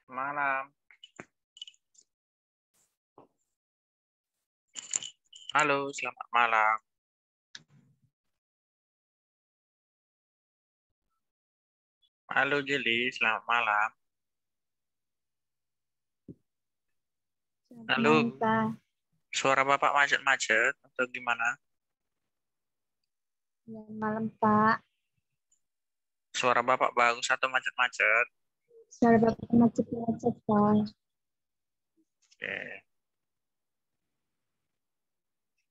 Malam. Halo, selamat malam. Halo Jeli, selamat malam. Halo, Malam, Pak. suara Bapak macet-macet atau gimana? Ya, malam, Pak. Suara Bapak bagus atau macet-macet? Suara Bapak macet-macet, Pak. Oke.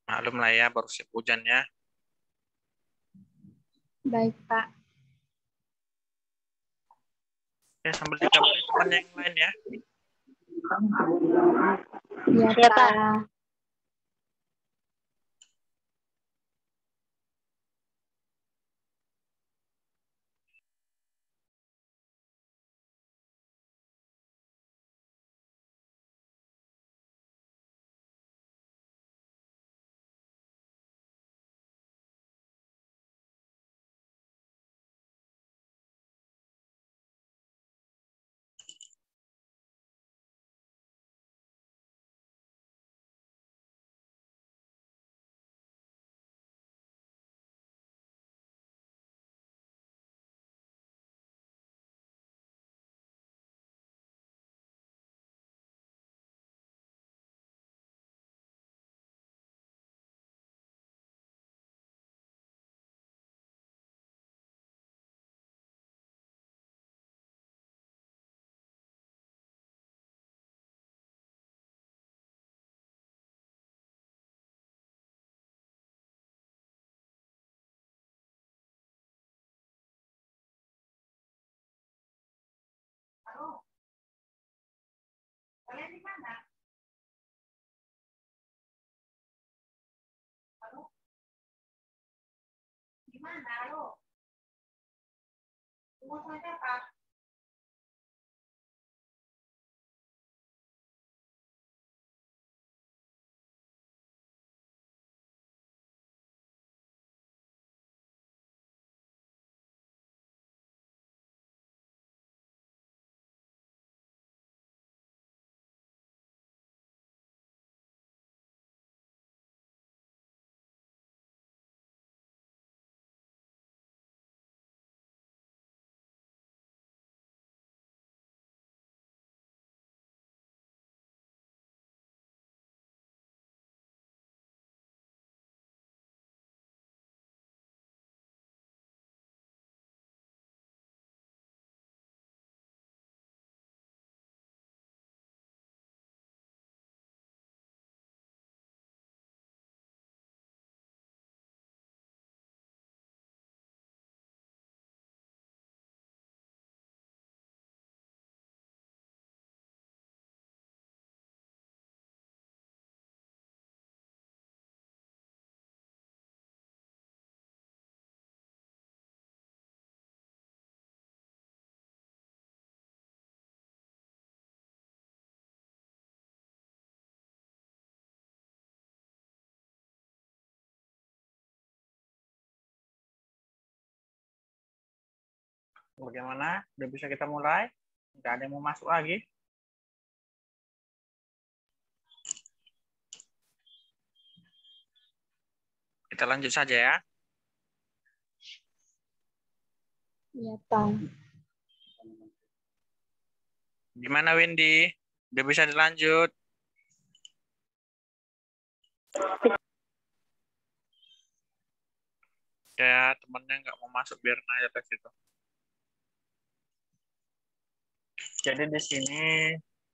Maklum lah ya, baru siap hujan ya. Baik, Pak. Ya, sambil dikabari teman yang lain ya. Iya, Iya, Pak. Kalian di mana? Di mana, lo? Tunggu sama siapa? Bagaimana? Udah bisa kita mulai? Nggak ada yang mau masuk lagi? Kita lanjut saja ya. Iya, Pak. Gimana Windy? Udah bisa dilanjut? Ya, temennya nggak mau masuk biar aja tes itu. Jadi di sini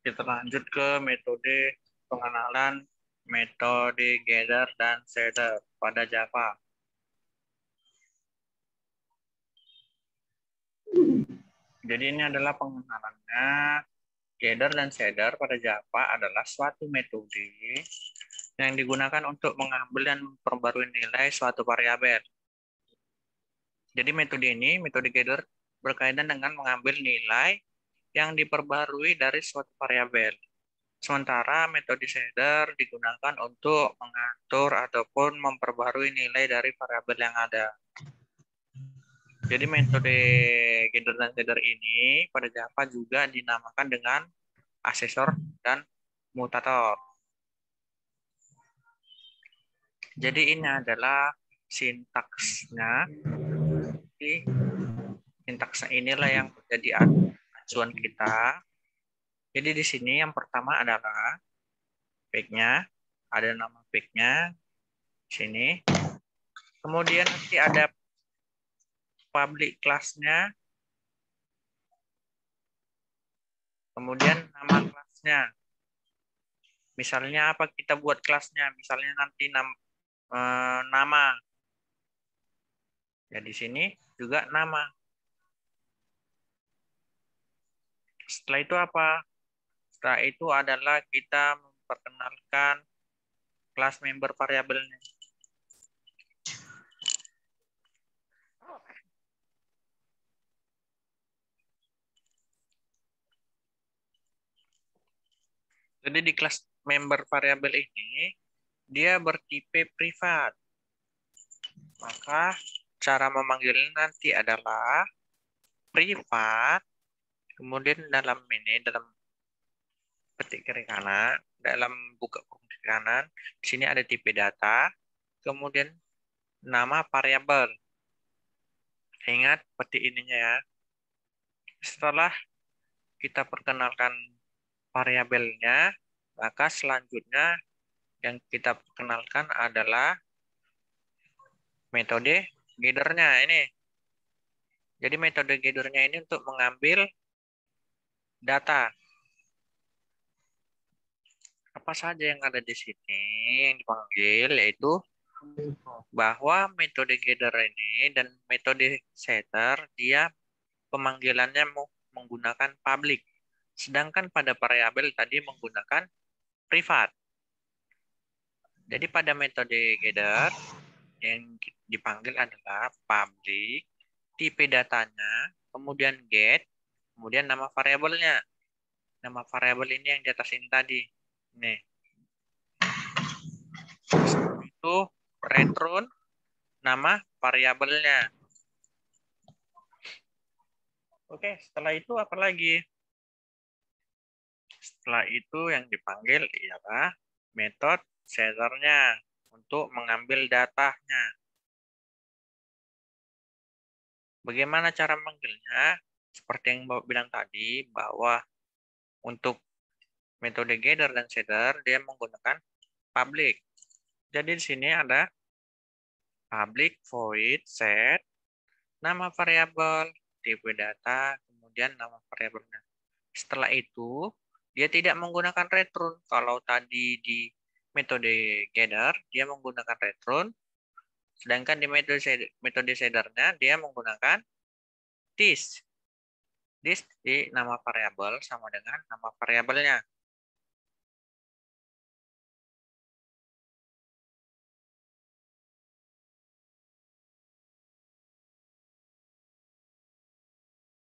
kita lanjut ke metode pengenalan metode gather dan shader pada Java. Jadi ini adalah pengenalannya. Gather dan shader pada Java adalah suatu metode yang digunakan untuk mengambil dan memperbarui nilai suatu variabel. Jadi metode ini, metode gather, berkaitan dengan mengambil nilai yang diperbarui dari suatu variabel. Sementara metode shader digunakan untuk mengatur ataupun memperbarui nilai dari variabel yang ada. Jadi metode getter dan setter ini pada Java juga dinamakan dengan asesor dan mutator. Jadi ini adalah sintaksnya. Sintaksnya inilah yang menjadi acuan kita. Jadi di sini yang pertama adalah pack-nya, ada nama pack-nya sini. Kemudian nanti ada public class-nya. Kemudian nama kelasnya. Misalnya apa kita buat kelasnya? Misalnya nanti nama. Ya di sini juga nama. Setelah itu apa? Setelah itu adalah kita memperkenalkan kelas member variabelnya. Jadi di kelas member variabel ini dia bertipe privat. Maka cara memanggilnya nanti adalah privat. Kemudian dalam petik kiri kanan, dalam buka kurung kiri kanan, di sini ada tipe data, kemudian nama variabel. Ingat petik ininya ya. Setelah kita perkenalkan variabelnya, maka selanjutnya yang kita perkenalkan adalah metode gather-nya ini. Jadi metode gather-nya ini untuk mengambil data. Apa saja yang ada di sini yang dipanggil, yaitu bahwa metode gather ini dan metode setter dia pemanggilannya menggunakan public. Sedangkan pada variabel tadi menggunakan privat. Jadi pada metode gather yang dipanggil adalah public, tipe datanya, kemudian get, kemudian nama variabelnya. Nama variabel ini yang di atas ini tadi. Nih. Itu return nama variabelnya. Oke, setelah itu apa lagi? Setelah itu yang dipanggil ialah metode setternya untuk mengambil datanya. Bagaimana cara memanggilnya? Seperti yang Bapak bilang tadi, bahwa untuk metode gather dan setter, dia menggunakan public. Jadi di sini ada public void set, nama variabel, tipe data, kemudian nama variabelnya. Setelah itu, dia tidak menggunakan return. Kalau tadi di metode gather, dia menggunakan return. Sedangkan di metode setternya, dia menggunakan this. This di nama variabel sama dengan nama variabelnya.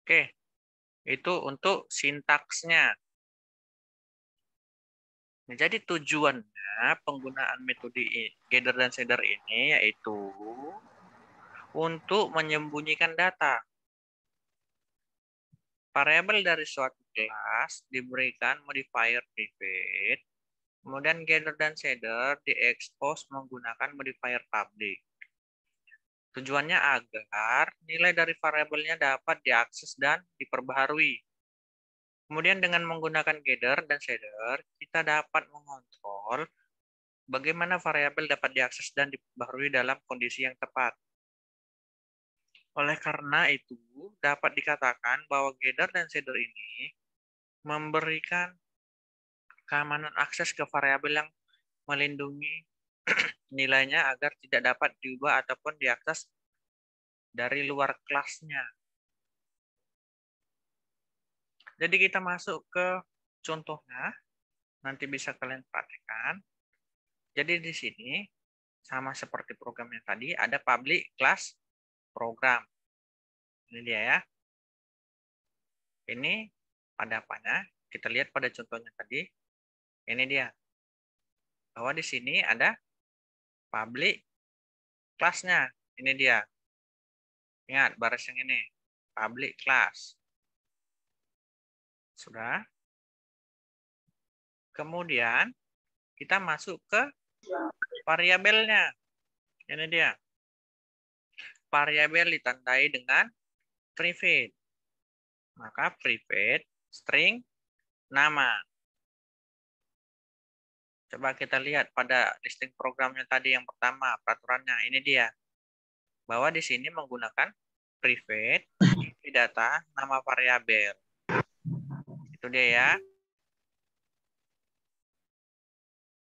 Oke, itu untuk sintaksnya. Nah, jadi tujuannya penggunaan metode gather dan setter ini yaitu untuk menyembunyikan data. Variabel dari suatu kelas diberikan modifier private, kemudian gather dan setter diekspos menggunakan modifier public. Tujuannya agar nilai dari variabelnya dapat diakses dan diperbaharui. Kemudian dengan menggunakan gather dan setter, kita dapat mengontrol bagaimana variabel dapat diakses dan diperbaharui dalam kondisi yang tepat. Oleh karena itu, dapat dikatakan bahwa gather dan setter ini memberikan keamanan akses ke variabel yang melindungi nilainya agar tidak dapat diubah ataupun diakses dari luar kelasnya. Jadi kita masuk ke contohnya, nanti bisa kalian praktekkan. Jadi di sini, sama seperti program yang tadi, ada public class program. Ini dia ya. Ini pada apanya? Kita lihat pada contohnya tadi. Ini dia. Bahwa di sini ada public kelasnya. Ini dia. Ingat baris yang ini, public class. Sudah. Kemudian kita masuk ke variabelnya. Ini dia. Variabel ditandai dengan private. Maka private string nama. Coba kita lihat pada listing programnya tadi yang pertama, peraturannya. Ini dia. Bahwa di sini menggunakan private data nama variabel. Itu dia ya.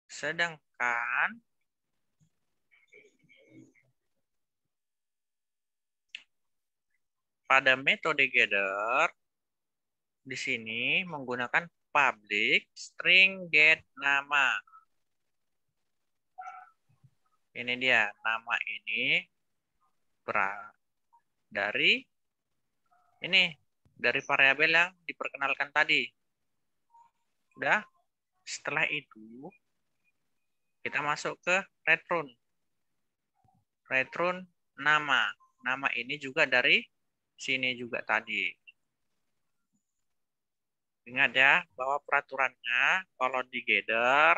Sedangkan pada metode gather di sini menggunakan public string get nama. Ini dia, nama ini dari ini, dari variabel yang diperkenalkan tadi. Sudah. Setelah itu kita masuk ke return. Return nama. Nama ini juga dari sini juga tadi. Ingat ya, bahwa peraturannya kalau di gather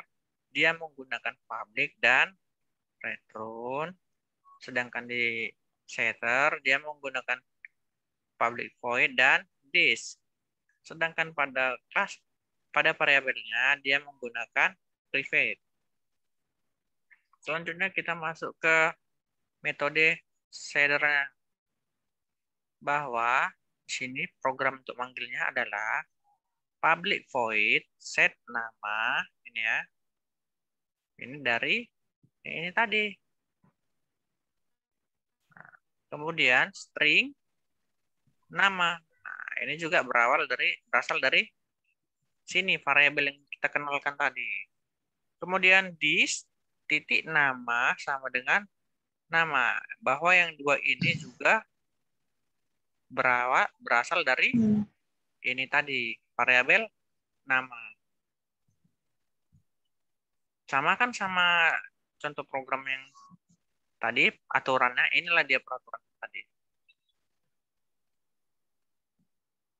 dia menggunakan public dan return, sedangkan di setter dia menggunakan public void dan this. Sedangkan pada variabelnya dia menggunakan private. Selanjutnya kita masuk ke metode setter-nya. Bahwa di sini program untuk manggilnya adalah public void set nama ini ya. Ini dari ini tadi. Kemudian string nama. Nah, ini juga berasal dari sini variabel yang kita kenalkan tadi. Kemudian this titik nama sama dengan nama. Bahwa yang dua ini juga berasal dari ini tadi, variabel nama. Sama kan sama contoh program yang tadi, aturannya, inilah dia peraturan tadi.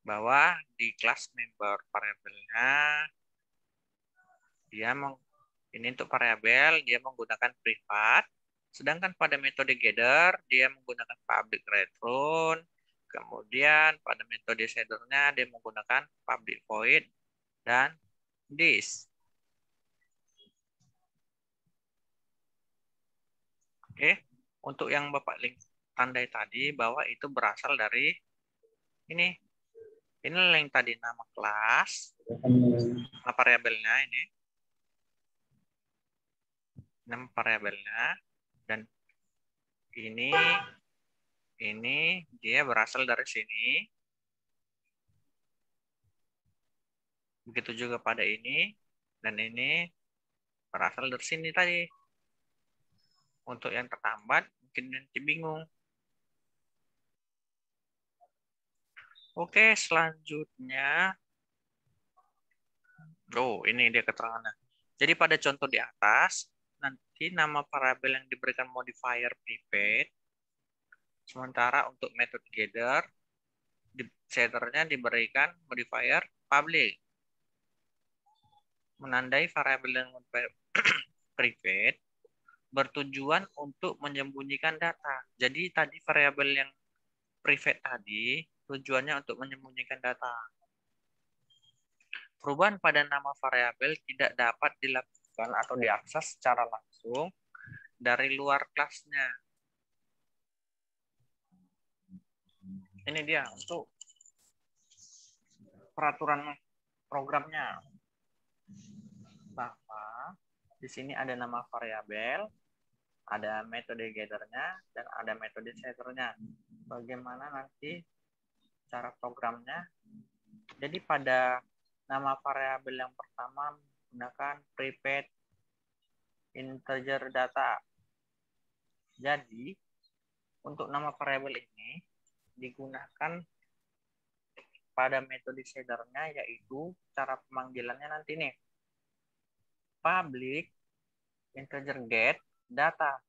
Bahwa di kelas member variabelnya, ini untuk variabel, dia menggunakan privat, sedangkan pada metode gather, dia menggunakan public return, kemudian pada metode setter-nya, dia menggunakan public void, dan this. Oke, untuk yang Bapak link tandai tadi bahwa itu berasal dari ini. Ini yang tadi nama kelas, nama variabelnya ini. Nama variabelnya dan ini dia berasal dari sini. Begitu juga pada ini dan ini berasal dari sini tadi. Untuk yang terlambat mungkin nanti bingung. Oke, selanjutnya. Oh, ini dia keterangannya. Jadi pada contoh di atas, nanti nama variabel yang diberikan modifier private. Sementara untuk method gather, setternya diberikan modifier public. Menandai variabel yang private bertujuan untuk menyembunyikan data. Jadi tadi variabel yang private tadi tujuannya untuk menyembunyikan data. Perubahan pada nama variabel tidak dapat dilakukan atau diakses secara langsung dari luar kelasnya. Ini dia untuk peraturan programnya. Bahwa di sini ada nama variabel, ada metode gather-nya, dan ada metode setter-nya. Bagaimana nanti cara programnya? Jadi pada nama variabel yang pertama menggunakan private integer data. Jadi untuk nama variabel ini digunakan pada metode setter-nya, yaitu cara pemanggilannya nanti nih. Public integer get data.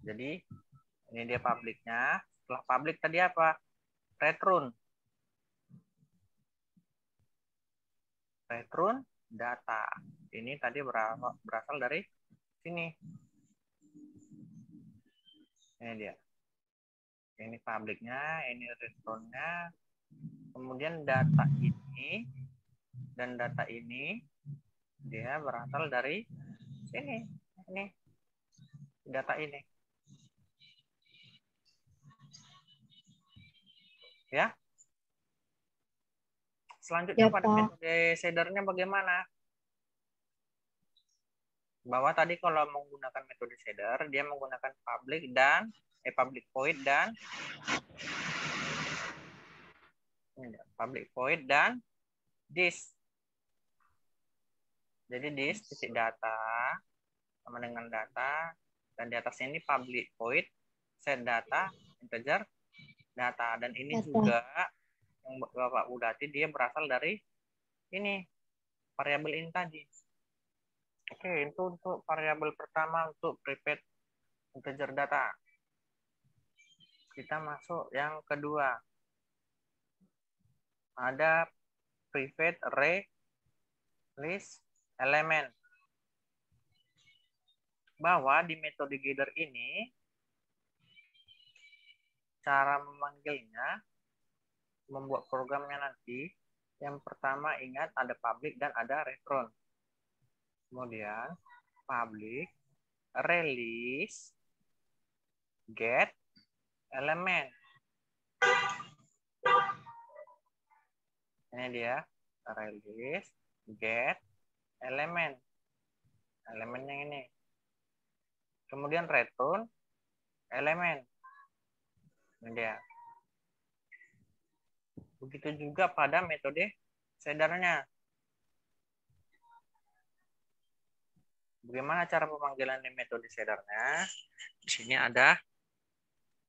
Jadi Ini dia publiknya. Setelah publik tadi apa? Return. Return data. Ini tadi berasal dari sini. Ini dia. Ini publiknya, ini returnnya. Kemudian data ini dan data ini dia berasal dari sini. Ini data ini. Ya. Selanjutnya Ya, pada Pak. metode shadernya bagaimana? Bahwa tadi kalau menggunakan metode shader, dia menggunakan public void dan public void dan this. Jadi this titik data sama dengan data, dan di atasnya ini public void set data integer data, dan ini Data. juga yang Bapak udati dia berasal dari ini variabel int tadi. Oke, itu untuk variabel pertama untuk private integer data. Kita masuk yang kedua. Ada private array list element. Bahwa di metode gather ini cara memanggilnya, membuat programnya nanti, yang pertama ingat ada public dan ada return. Kemudian public release get element. Ini dia release get element. Elemennya ini. Kemudian return elemen. Ini dia. Begitu juga pada metode shadernya. Bagaimana cara pemanggilan di metode shadernya? Di sini ada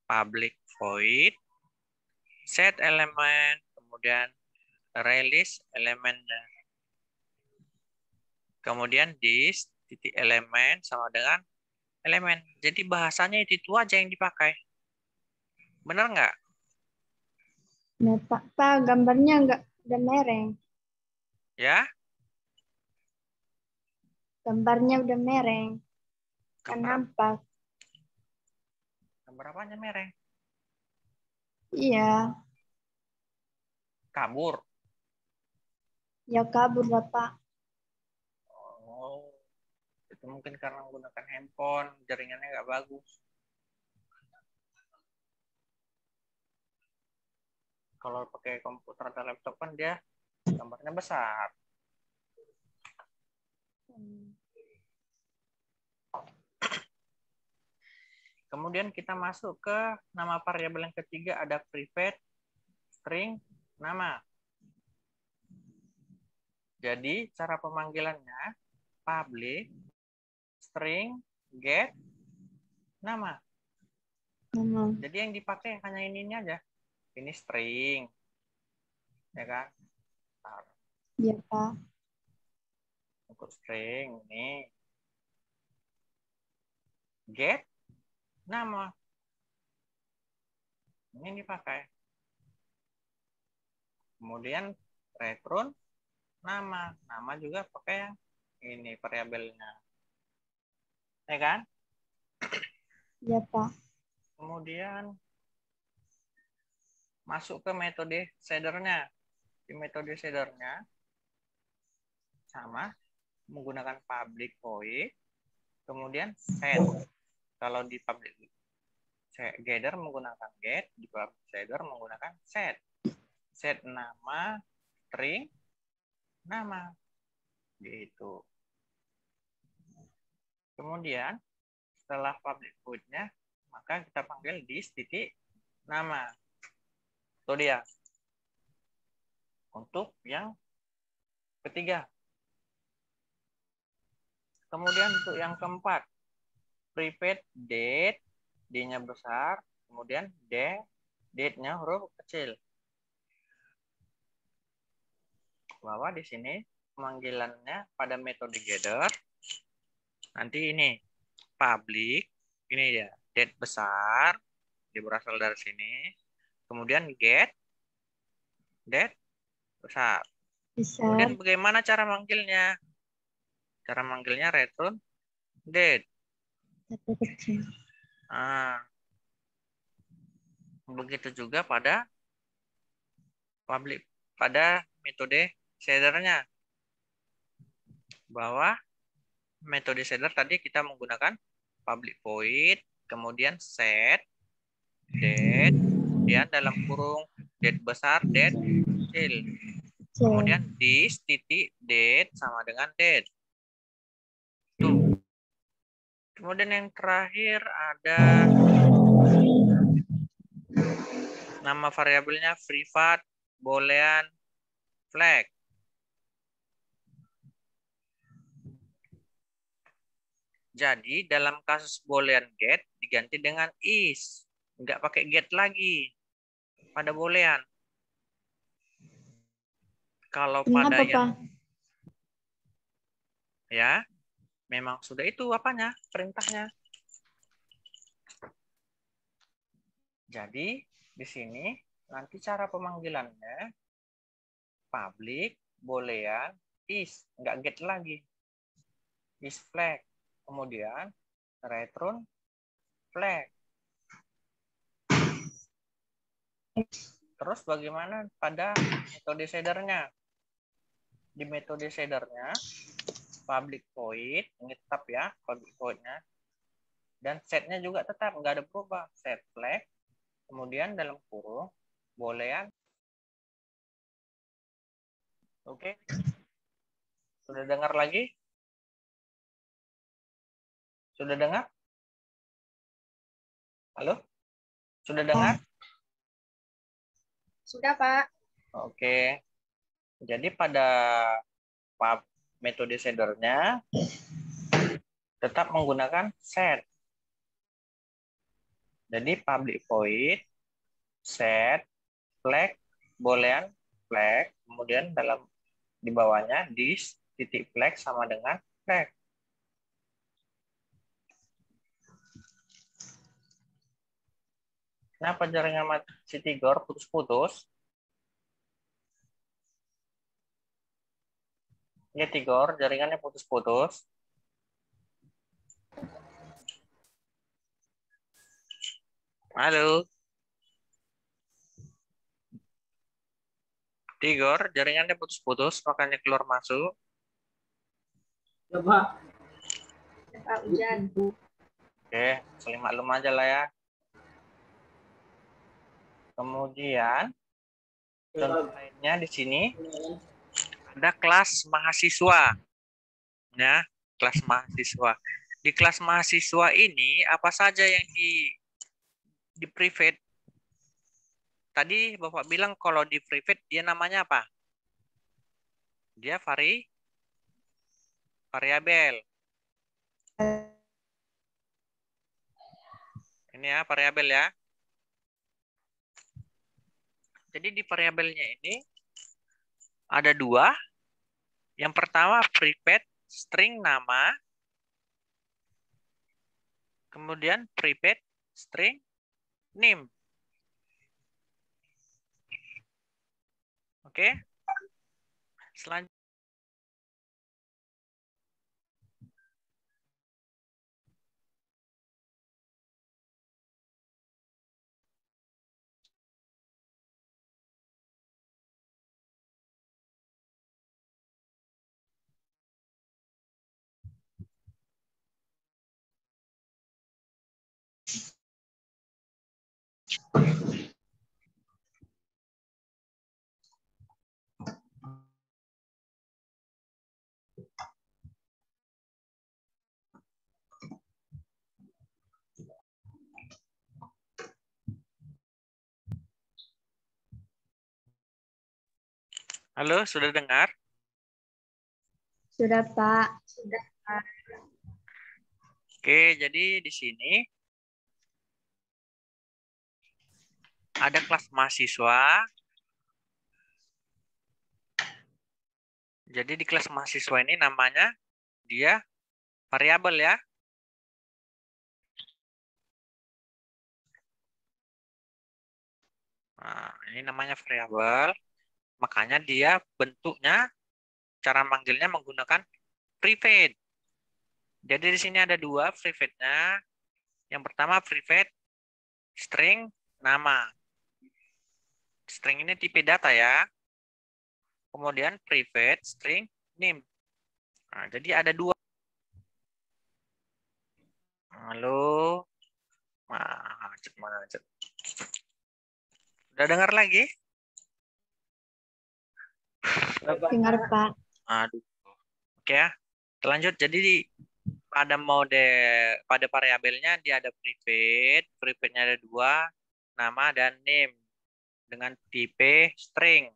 public void set elemen, kemudian release elemennya. Kemudian this titik elemen sama dengan elemen. Jadi bahasanya itu aja yang dipakai. Benar nggak? Nah, Pak, gambarnya udah mereng. Ya? Gambarnya udah mereng. Kan nampak. Gambar apanya mereng? Iya. Kabur. Ya kabur, Bapak. Oh, itu mungkin karena menggunakan handphone, jaringannya nggak bagus. Kalau pakai komputer atau laptop kan dia gambarnya besar. Kemudian kita masuk ke nama variabel yang ketiga, ada private string nama. Jadi cara pemanggilannya public string get nama. Jadi yang dipakai hanya ini aja. Ini string, ya kan? Iya, Pak. Untuk string ini get nama. Ini dipakai. Kemudian return nama. Nama juga pakai yang ini variabelnya. Ya kan? Iya, Pak. Kemudian masuk ke metode shadernya. Di metode shadernya sama menggunakan public void, kemudian set. Kalau di public gather menggunakan get, di public shader menggunakan set. Set nama, string, nama. Gitu. Kemudian setelah public void-nya, maka kita panggil this titik nama. Itu dia. Untuk yang ketiga. Kemudian untuk yang keempat, private date, D-nya besar, kemudian date-nya huruf kecil. Bahwa di sini pemanggilannya pada metode gather, nanti ini public, ini dia, date besar, Dia berasal dari sini. Kemudian get, that, besar. Besar. Kemudian bagaimana cara manggilnya? Cara manggilnya return that. Satu kecil. Nah, begitu juga pada metode shadernya. Bahwa metode shader tadi kita menggunakan public void, kemudian set, date, kemudian dalam kurung date besar, date kecil. Kemudian this titik date sama dengan date. Tuh. Kemudian yang terakhir ada nama variabelnya privat, boolean, flag. Jadi dalam kasus boolean get diganti dengan is. Nggak pakai get lagi pada boolean. Kalau pada yang ya memang sudah itu apanya perintahnya. Jadi di sini nanti cara pemanggilannya public, boolean, is, nggak get lagi. Is flag. Kemudian return flag. Terus bagaimana pada metode shadernya? Di metode shadernya public void, ini tetap ya public voidnya. Dan setnya juga tetap, nggak ada berubah. Set flag. Kemudian dalam kurung boolean. Oke. Sudah dengar lagi? Sudah dengar? Halo? Sudah dengar? Sudah, Pak. Oke. Jadi pada metode shadernya tetap menggunakan set. Jadi public void, set, flag, boolean, flag, kemudian dalam di bawahnya this titik flag sama dengan flag. Kenapa jaringan si Tigor putus-putus? Ya Tigor, jaringannya putus-putus. Halo. Tigor, jaringannya putus-putus, makanya keluar masuk. Coba. Pak hujan. Oke, saling maklum aja lah ya. Kemudian contoh lainnya di sini ada kelas mahasiswa. Ya, kelas mahasiswa. Di kelas mahasiswa ini apa saja yang di private? Tadi Bapak bilang kalau di private dia namanya apa? Dia variabel. Ini ya variabel ya. Jadi di variabelnya ini ada dua. Yang pertama private string nama. Kemudian private string name. Oke. Selanjutnya halo, sudah dengar? Sudah, Pak. Sudah, Pak. Oke, jadi di sini ada kelas mahasiswa. Jadi di kelas mahasiswa ini namanya dia variabel ya. Ini namanya variabel. Makanya dia bentuknya, cara manggilnya menggunakan private. Jadi di sini ada dua private-nya. Yang pertama private string nama. String ini tipe data ya. Kemudian private string name. Nah, jadi ada dua. Halo. Macet. Udah dengar lagi? Dengar, Pak. Aduh. Oke ya. Lanjut. Jadi pada variabelnya dia ada private. Private-nya ada dua, nama dan name dengan tipe string.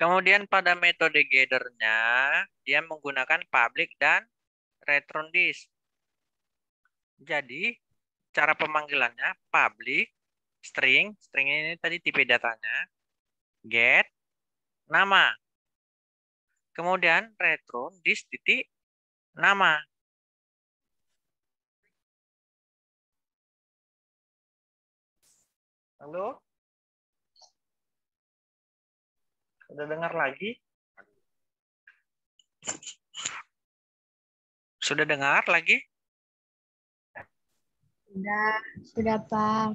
Kemudian pada metode gather-nya dia menggunakan public dan return this. Jadi cara pemanggilannya public string ini tadi tipe datanya, get nama. Kemudian return this titik nama. Halo? Sudah dengar lagi? Sudah dengar lagi? Sudah, Pak.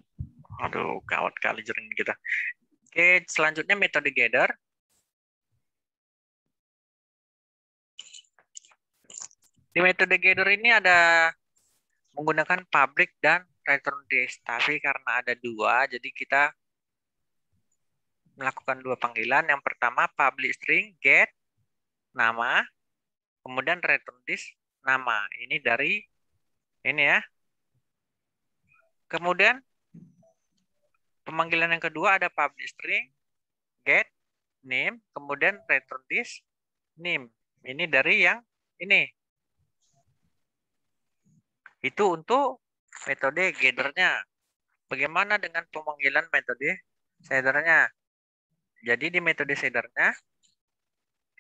Aduh, gawat kali jaring kita. Oke, selanjutnya metode gather. Di metode gather ini ada menggunakan public dan return this. Tapi karena ada dua, jadi kita melakukan dua panggilan. Yang pertama public string get nama, kemudian return this nama. Ini dari ini ya. Kemudian pemanggilan yang kedua ada public string get name, kemudian return this name. Ini dari yang ini. Itu untuk metode gather-nya. Bagaimana dengan pemanggilan metode setter-nya? Jadi di metode setter-nya,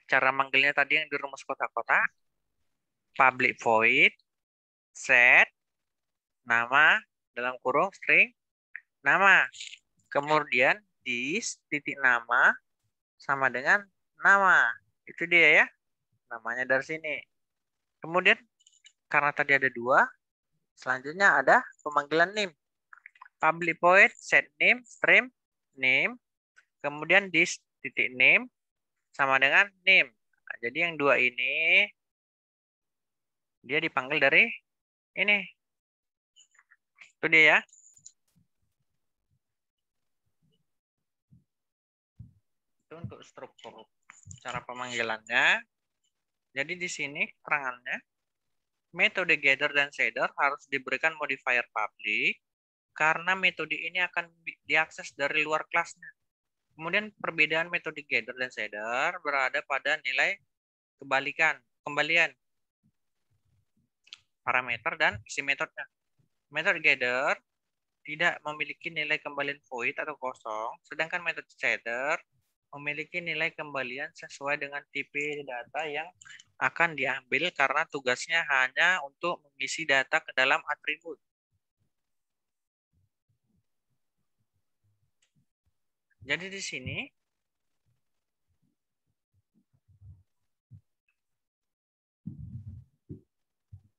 cara manggilnya tadi yang di rumus kotak-kotak, public void, set, nama, dalam kurung string, nama. Kemudian this, titik nama, sama dengan nama. Itu dia ya, namanya dari sini. Kemudian, karena tadi ada dua, selanjutnya ada pemanggilan name. Public void, set name, string, name, kemudian this, titik name, sama dengan name. Nah, jadi yang dua ini dia dipanggil dari ini. Itu dia ya. Itu untuk struktur cara pemanggilannya. Jadi di sini keterangannya metode gather dan setter harus diberikan modifier public karena metode ini akan diakses dari luar kelasnya. Kemudian perbedaan metode gather dan setter berada pada nilai kembalian parameter dan isi metodenya. Metode gather tidak memiliki nilai kembalian void atau kosong, sedangkan metode setter memiliki nilai kembalian sesuai dengan tipe data yang akan diambil karena tugasnya hanya untuk mengisi data ke dalam atribut. Jadi di sini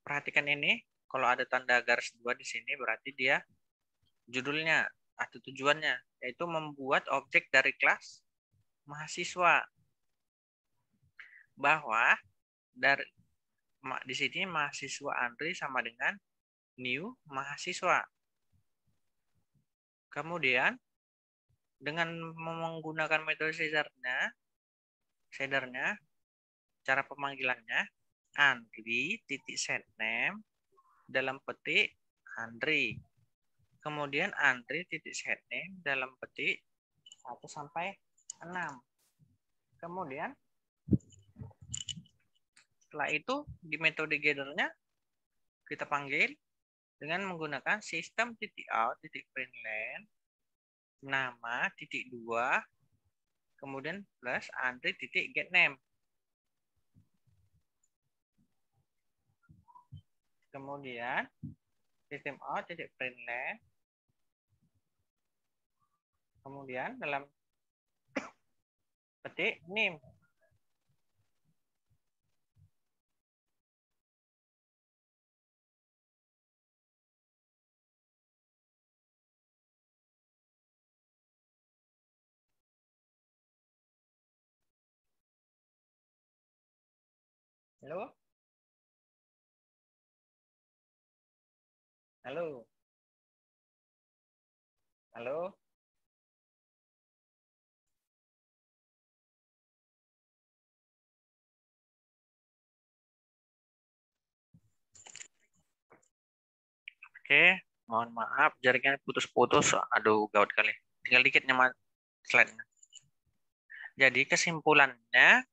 perhatikan ini, kalau ada tanda garis 2 di sini berarti dia judulnya atau tujuannya yaitu membuat objek dari kelas mahasiswa. Bahwa di sini mahasiswa Andri sama dengan new mahasiswa. Kemudian dengan menggunakan metode shadernya, cara pemanggilannya Andri titik setName dalam petik Andri. Kemudian Andri titik setName dalam petik 1 sampai 6. Kemudian setelah itu di metode gather-nya kita panggil dengan menggunakan sistem titik out titik println nama titik 2 kemudian plus Andri titik getName. Kemudian sistem out titik println Kemudian dalam petik NIM. Halo? Halo? Halo? Oke, mohon maaf jaringan putus-putus. Aduh, gawat kali. Tinggal dikit nyaman slide-nya. Jadi kesimpulannya,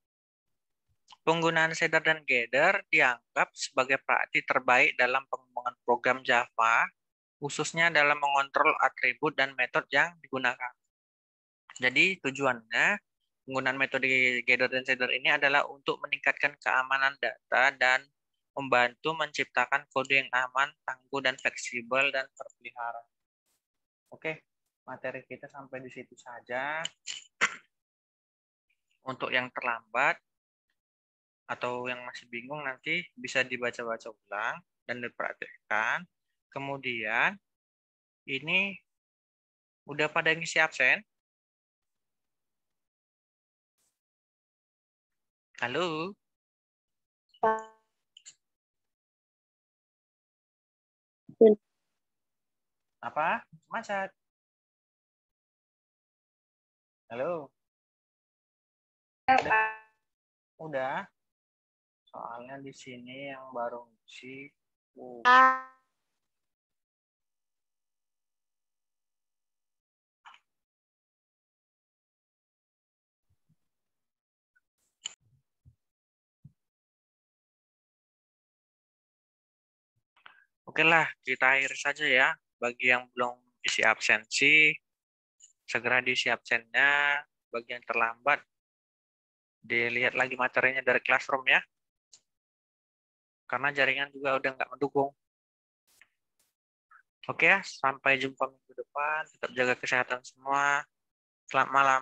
penggunaan shader dan gather dianggap sebagai praktik terbaik dalam pengembangan program Java, khususnya dalam mengontrol atribut dan metode yang digunakan. Jadi tujuannya, penggunaan metode gather dan shader ini adalah untuk meningkatkan keamanan data dan membantu menciptakan kode yang aman, tangguh, dan fleksibel, dan terpelihara. Oke, materi kita sampai di situ saja. Untuk yang terlambat atau yang masih bingung nanti bisa dibaca-baca ulang dan dipraktikkan. Kemudian ini udah pada ngisi absen? Halo? Apa? Macet. Halo? Udah? Soalnya di sini yang baru ngisi. Oke lah, kita akhiri saja ya. Bagi yang belum isi absensi, segera diisi absennya. Bagi yang terlambat, dilihat lagi materinya dari Classroom ya. Karena jaringan juga udah nggak mendukung. Oke ya, sampai jumpa minggu depan. Tetap jaga kesehatan semua. Selamat malam.